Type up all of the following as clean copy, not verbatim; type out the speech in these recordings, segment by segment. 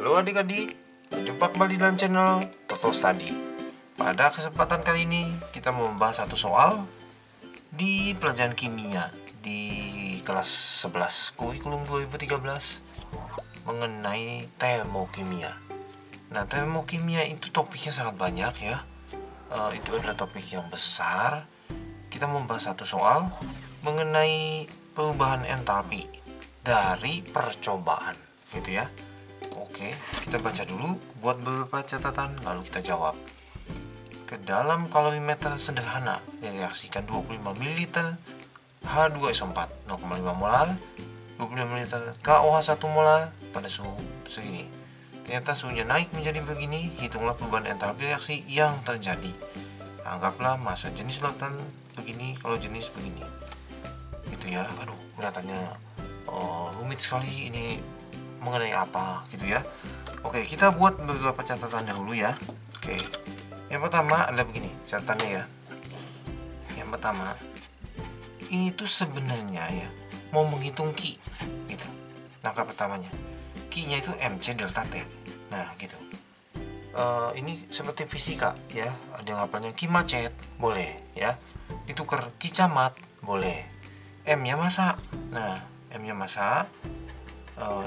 Halo adik-adik, berjumpa kembali dalam channel Toto Study. Pada kesempatan kali ini kita mau membahas satu soal di pelajaran kimia di kelas 11 kurikulum 2013 mengenai termokimia. Nah, termokimia itu topiknya sangat banyak ya. Itu adalah topik yang besar. Kita membahas satu soal mengenai perubahan entalpi dari percobaan, gitu ya. Oke, kita baca dulu, buat beberapa catatan, lalu kita jawab. Ke dalam kalorimeter sederhana direaksikan 25 ml H2SO4 0,5 molar, 25 ml KOH 1 molar pada suhu segini. Ternyata suhunya naik menjadi begini, hitunglah perubahan entalpi reaksi yang terjadi. Anggaplah massa jenis lautan begini, kalau jenis begini. Gitu ya, aduh kelihatannya rumit sekali ini mengenai apa gitu ya. Oke, kita buat beberapa catatan dahulu ya. Oke, yang pertama adalah begini catatannya ya. Yang pertama, ini tuh sebenarnya ya mau menghitung Q gitu. Langkah pertamanya, Q-nya itu MC delta T. Nah gitu. Ini seperti fisika ya. Ada yang ngapalnya Q macet boleh ya, ditukar Q camat boleh. M-nya massa. Nah, M-nya massa.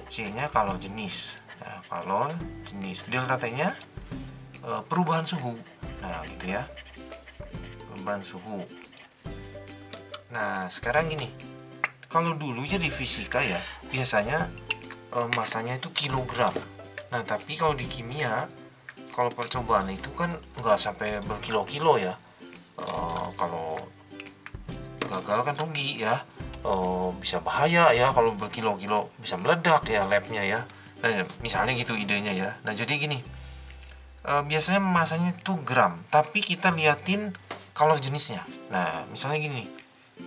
C-nya kalau jenis. Nah, kalau jenis, delta T-nya perubahan suhu. Nah, gitu ya. Perubahan suhu. Nah, sekarang gini. Kalau dulu ya di fisika ya, biasanya masanya itu kilogram. Nah, tapi kalau di kimia, kalau percobaan itu kan nggak sampai berkilo-kilo ya. Kalau gagal kan rugi ya. Bisa bahaya ya kalau berkilo-kilo, bisa meledak ya labnya ya. Nah, misalnya gitu idenya ya. Nah, jadi gini, biasanya masanya itu gram, tapi kita liatin kalau jenisnya. Nah, misalnya gini,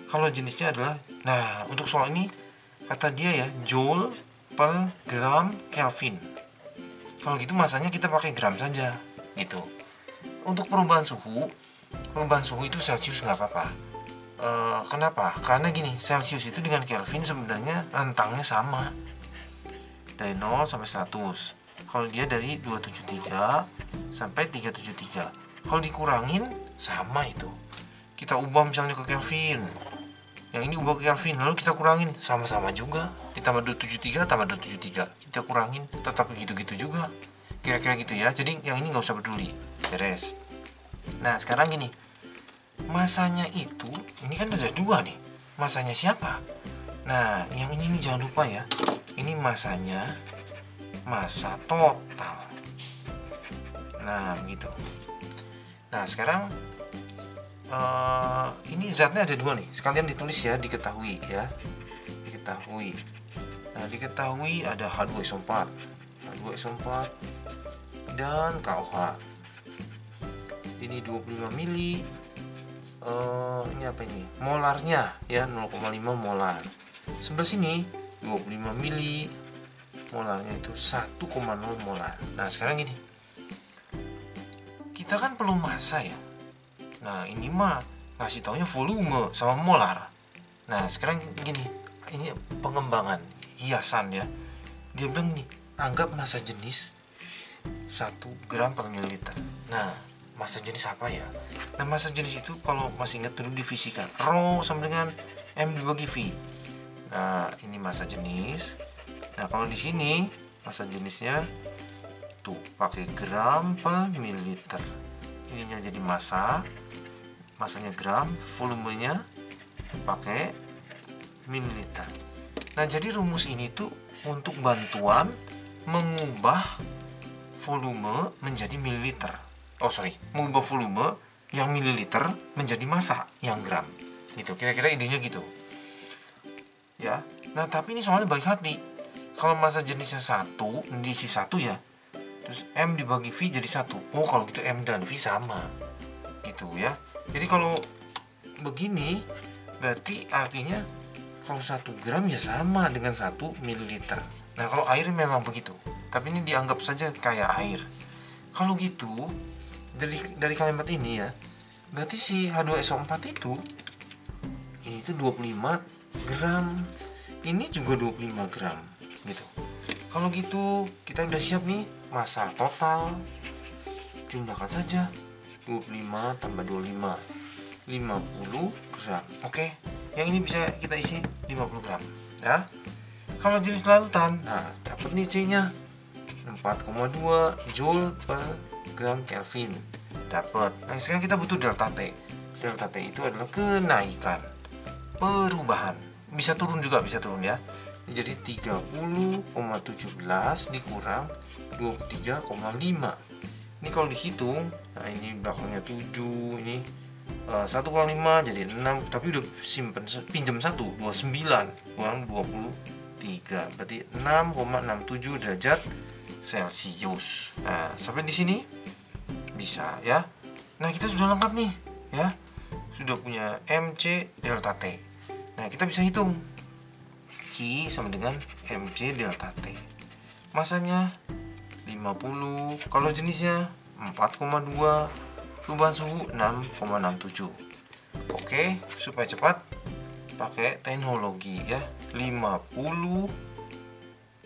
kalau jenisnya adalah, nah untuk soal ini kata dia ya joule per gram Kelvin. Kalau gitu masanya kita pakai gram saja gitu. Untuk perubahan suhu itu Celsius nggak apa-apa. Kenapa? Karena gini, Celsius itu dengan Kelvin sebenarnya rentangnya sama dari 0 sampai 100. Kalau dia dari 273 sampai 373, kalau dikurangin sama itu. Kita ubah misalnya ke Kelvin, yang ini ubah ke Kelvin, lalu kita kurangin sama-sama juga. Ditambah 273 tambah 273, kita kurangin tetap gitu-gitu juga. Kira-kira gitu ya. Jadi yang ini nggak usah peduli, beres. Nah sekarang gini, masanya itu, ini kan ada dua nih. Masanya siapa? Nah, yang ini nih jangan lupa ya. Ini masanya, massa total. Nah, begitu. Nah, sekarang ini zatnya ada dua nih. Sekalian ditulis ya, diketahui ya. Diketahui. Nah, diketahui ada H2SO4. H2SO4 dan KOH. Ini 25 mili. Ini apa ini? Molarnya ya 0,5 molar. Sebelah sini 25 mili, molarnya itu 1,0 molar. Nah, sekarang gini. Kita kan perlu massa ya. Nah, ini mah ngasih taunya volume sama molar. Nah, sekarang gini. Ini pengembangan, hiasan ya. Dia bilang nih, anggap massa jenis 1 gram per mililiter. Nah, massa jenis apa ya? Nah, massa jenis itu kalau masih ingat dulu di fisika, Rho sama dengan M dibagi V. Nah, ini massa jenis. Nah, kalau di sini massa jenisnya tuh pakai gram per mililiter. Ininya jadi massa, massanya gram, volumenya pakai mililiter. Nah, jadi rumus ini tuh untuk bantuan mengubah volume menjadi mililiter. Mengubah volume yang mililiter menjadi massa yang gram. Gitu, kira-kira idenya gitu. Ya. Nah, tapi ini soalnya baik hati. Kalau massa jenisnya 1, diisi 1 ya. Terus M dibagi V jadi 1. Oh, kalau gitu M dan V sama. Gitu ya. Jadi kalau begini berarti artinya kalau 1 gram ya sama dengan 1 mililiter. Nah, kalau air memang begitu. Tapi ini dianggap saja kayak air. Kalau gitu dari kalimat ini ya, berarti si H2SO4 itu ini tuh 25 gram, ini juga 25 gram gitu. Kalau gitu kita udah siap nih. Massa total jumlahkan saja 25 tambah 25 50 gram. Oke, yang ini bisa kita isi 50 gram ya. Kalau jenis larutan, nah dapat nih C nya 4,2 Joule per gram Kelvin dapat. Nah sekarang kita butuh delta T. Delta T itu adalah kenaikan, perubahan. Bisa turun juga, bisa turun ya. Jadi 30,17 dikurang 23,5. Ini kalau dihitung, nah ini belakangnya 7, ini 1,5 jadi 6, tapi udah simpen pinjam 1, 29 kurang 23, berarti 6,67 derajat Celcius. Nah, sampai di sini bisa ya. Nah, kita sudah lengkap nih ya. Sudah punya MC delta T. Nah, kita bisa hitung Q sama dengan MC delta T. Masanya 50, kalau jenisnya 4,2, perubahan suhu 6,67. Oke, supaya cepat pakai teknologi ya. 50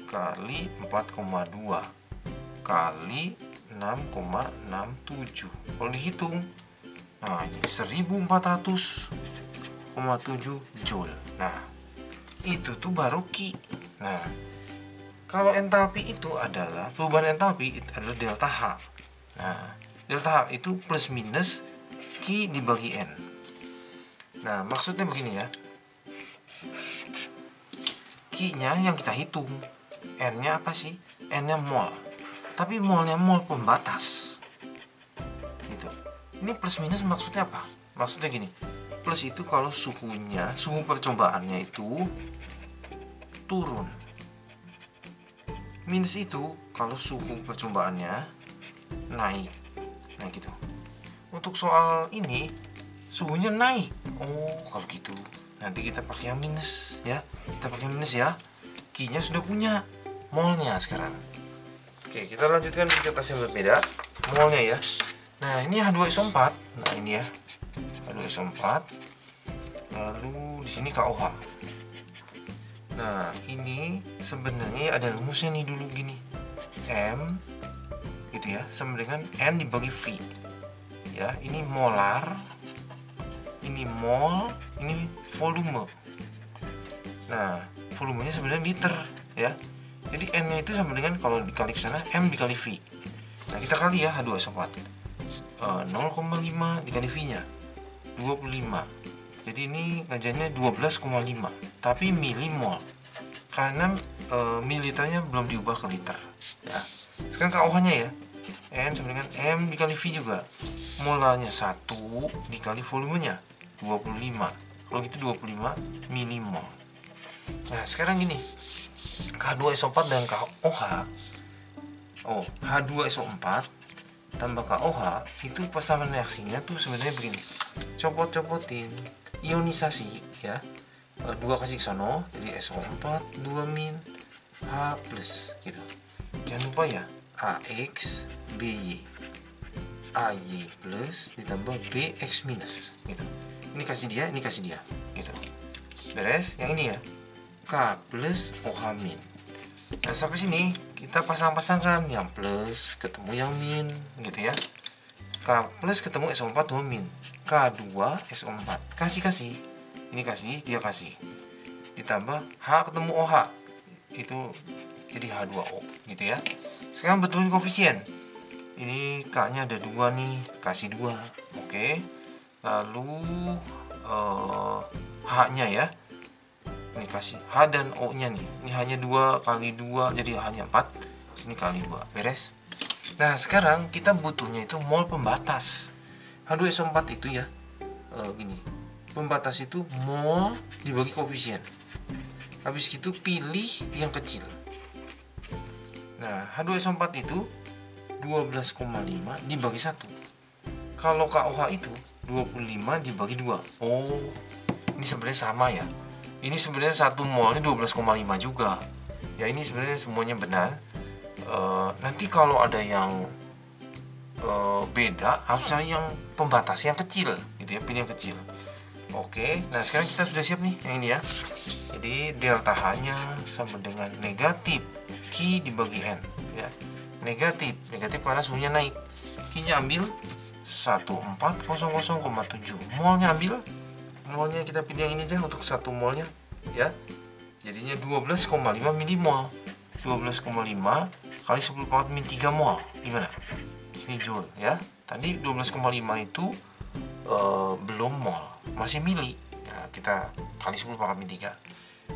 kali 4,2 kali 6,67. Kalau dihitung, nah ini 1400,7 Joule. Nah, itu tuh baru Q. Nah, kalau entalpi itu adalah perubahan entalpi itu adalah delta H. Nah, delta H itu plus minus Q dibagi N. Nah, maksudnya begini ya. Q-nya yang kita hitung. N-nya apa sih? N-nya mol. Tapi molnya mol pembatas. Gitu. Ini plus minus maksudnya apa? Maksudnya gini. Plus itu kalau suhunya, suhu percobaannya itu turun. Minus itu kalau suhu percombaannya naik. Nah gitu. Untuk soal ini suhunya naik. Oh, kalau gitu nanti kita pakai yang minus ya. Kita pakai minus ya. Q-nya sudah punya, molnya sekarang. Oke, kita lanjutkan di kertas yang berbeda. Molnya ya. Nah, ini H2SO4. Nah, ini ya. H2SO4. Lalu di sini KOH. Nah, ini sebenarnya ada rumusnya nih dulu gini. M gitu ya, sama dengan N dibagi V. Ya, ini molar, ini mol, ini volume. Nah, volumenya sebenarnya liter ya. Jadi N-nya itu sama dengan kalau dikali ke sana M dikali V. Nah, kita kali ya H2SO4. 0,5 dikali V-nya 25. Jadi ini ngajarnya 12,5, tapi milimol karena mililiternya belum diubah ke liter ya. Sekarang KOH-nya ya, N sama dengan M dikali V juga. Molanya 1 dikali volumenya 25. Kalau gitu 25 milimol. Nah, sekarang gini. H2SO4 dan KOH. Oh, H2SO4 tambah KOH itu pasangan reaksinya tuh sebenarnya begini. Copot-copotin ionisasi ya. 2 kasih ke sono, jadi SO4 2 min H plus gitu. Jangan lupa ya, AX BY AY plus ditambah BX minus gitu. Ini kasih dia, ini kasih dia gitu. Beres. Yang ini ya, K plus OH min. Nah, sampai sini kita pasang-pasangkan yang plus ketemu yang min gitu ya. K plus ketemu SO4 2 min, K2 SO4 kasih ini kasih, dia kasih, ditambah H ketemu OH itu jadi H2O gitu ya. Sekarang betulin koefisien. Ini K nya ada 2 nih, kasih 2. Oke, lalu H nya ya, ini kasih H dan O nya nih, ini hanya 2 kali 2 jadi hanya 4, sini kali 2. Beres. Nah, sekarang kita butuhnya itu mol pembatas. H2SO4 itu ya gini. Pembatas itu mol dibagi koefisien. Habis gitu pilih yang kecil. Nah, H2SO4 itu 12,5 dibagi 1. Kalau KOH itu 25 dibagi 2. Oh, ini sebenarnya sama ya. Ini sebenarnya 1 molnya 12,5 juga. Ya, ini sebenarnya semuanya benar. Nanti kalau ada yang beda, harus cari yang pembatas yang kecil gitu ya, pilih yang kecil. Oke, nah sekarang kita sudah siap nih yang ini ya. Jadi delta H nya sama dengan negatif Q dibagi N ya. Negatif karena suhunya naik. Q-nya ambil 1400,7. Molnya ambil, molnya kita pilih yang ini aja untuk 1 molnya ya. Jadinya 12,5 milimol. 12,5 kali 10 pangkat min 3 mol. Gimana? Sini joule ya. Tadi 12,5 itu belum mol, masih mili. Nah, kita kali 10 pangkat min 3.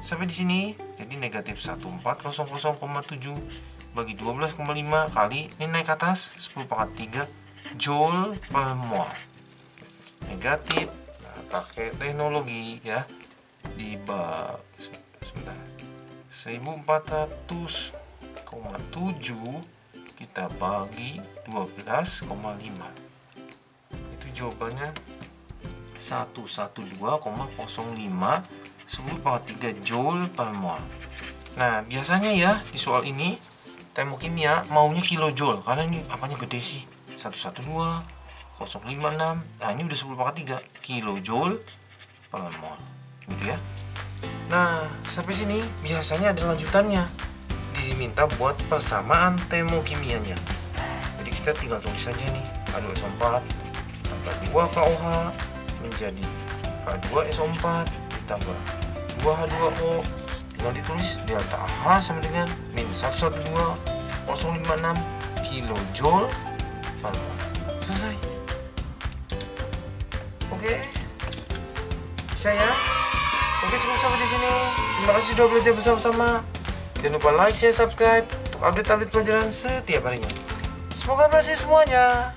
Sampai di sini jadi negatif 1400,7 bagi 12,5 kali ini naik ke atas 10 pangkat 3 joule per mol. Negatif. Nah, pakai teknologi ya. Sebentar. 1400,7 kita bagi 12,5. Itu jawabannya 112,05 10 pangkat 3 joule per mol. Nah, biasanya ya di soal ini termokimia maunya kilojoule karena ini apanya gede sih. 112,056. Nah, ini udah 10 pangkat 3 kilojoule per mol. Gitu ya. Nah, sampai sini biasanya ada lanjutannya. Diminta buat persamaan termokimianya. Jadi kita tinggal tulis saja nih. H2SO4 tambah 2 KOH menjadi H2SO4 ditambah 2H2O. Tinggal ditulis delta H sama dengan min 112,056 kilojoule per mol. Selesai. Oke. Bisa ya? Oke, cukup sampai di sini. Terima kasih sudah belajar bersama-sama. Jangan lupa like, share, subscribe untuk update-update pelajaran setiap harinya. Semoga berhasil semuanya.